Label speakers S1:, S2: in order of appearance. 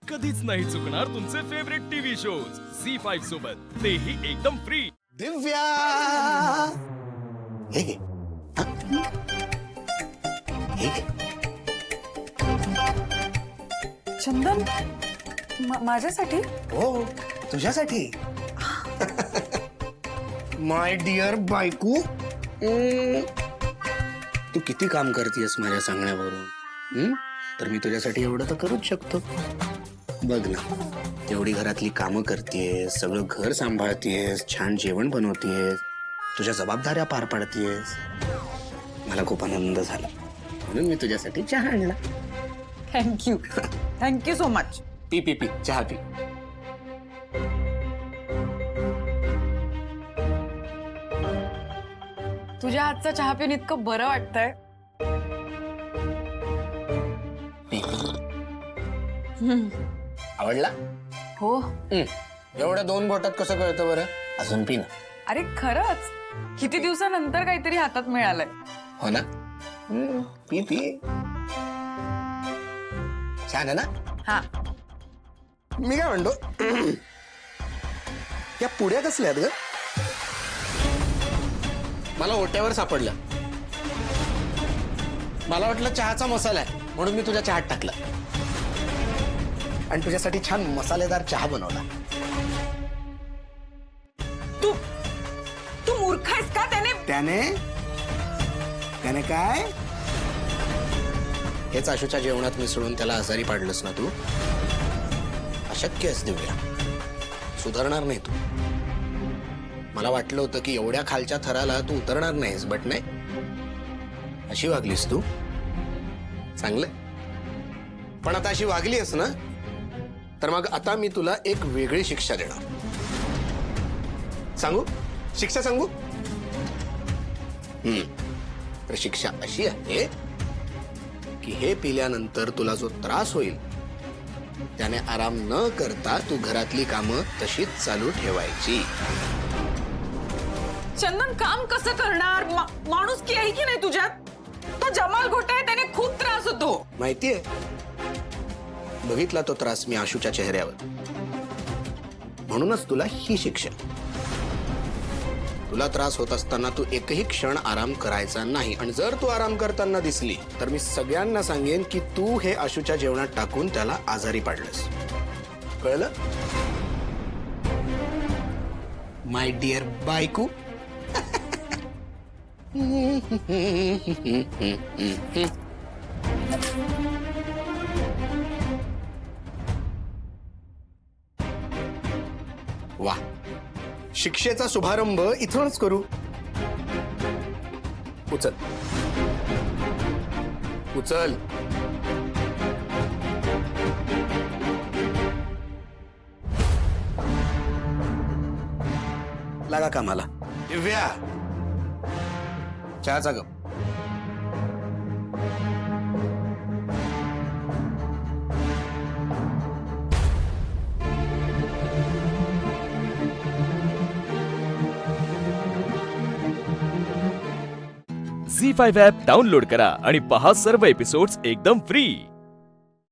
S1: कधीच नाही चुकणार तुमचे फेवरेट टीव्ही शोज झी5 सोबत, तेही एकदम फ्री.
S2: दिव्या हे घे. हा? हे घे.
S3: चंदन माझ्यासाठी?
S2: हो तुझ्यासाठी. माय डिअर बायकू, तू किती काम करतेस माझ्या सांगण्यावरून. तर मी तुझ्यासाठी एवढं तर करूच शकतो. बघ ना, एवढी घरातली कामं करतेस, सगळं घर सांभाळतेस, छान जेवण बनवतेस, तुझ्या जबाबदाऱ्या पार पाडतेस. मला खूप आनंद झाला म्हणून मी तुझ्यासाठी चहा आणला.
S3: Thank you thank you so much.
S2: P P P चहा पी.
S3: तुझ्या हातचा चहा पिऊन इतकं बरं वाटतंय.
S2: पी. आवडला?
S3: हो.
S2: एवढ्या 2 बोटात कसं कळतं बरं? अजून पी ना.
S3: अरे खरंच किती दिवसानंतर काहीतरी हातात मिळालंय.
S2: हो ना. P P. छान आहे ना.
S3: हा.
S2: मी काय म्हणतो, या पुड्या कसल्या आहेत ग? मला ओट्यावर सापडलं. मला वाटलं चहाचा मसाला आहे म्हणून मी तुझ्या चहात टाकला आणि तुझ्यासाठी छान मसालेदार चहा बनवला.
S3: तू तू मूर्ख आहेस का?
S2: त्याने त्याने काय? हेच आशूच्या जेवणात मिसळून त्याला आजारी पाडलंस ना तू. अशक्य आहेस दिव्या, सुधारणार नाही तू. मला वाटलं होतं की एवढ्या खालच्या थराला तू उतरणार नाहीस, बट नाही, अशी वागलीस तू. चांगलं, पण आता अशी वागलीस ना, तर मग आता मी तुला एक वेगळी शिक्षा देणार. सांगू? शिक्षा सांगू? तर शिक्षा अशी आहे की हे पिल्यानंतर तुला जो त्रास होईल त्याने आराम न करता तू घरातली कामं तशीच चालू ठेवायची.
S3: चंदन काम कसं करणार? माणूस की आहे की नाही तुझ्यात? तो जमाल घोटा आहे, त्याने खूप त्रास होतो.
S2: माहितीये, बघितला तो त्रास मी आशूच्या चेहऱ्यावर. म्हणूनच तुला ही शिक्षा. तुला त्रास होत असताना तू एकही क्षण आराम करायचा नाही, आणि जर तू आराम करताना दिसली तर मी सगळ्यांना सांगेन की तू हे आशूच्या जेवणात टाकून त्याला आजारी पाडलंस. कळलं? माय डिअर बायकू. वा, शिक्षेचा शुभारंभ इथूनच करू. उचल उचल. लागा कामाला. दिव्या, चहाचा कप.
S1: झी5 ॲप डाउनलोड करा आणि पहा सर्व एपिसोड्स एकदम फ्री.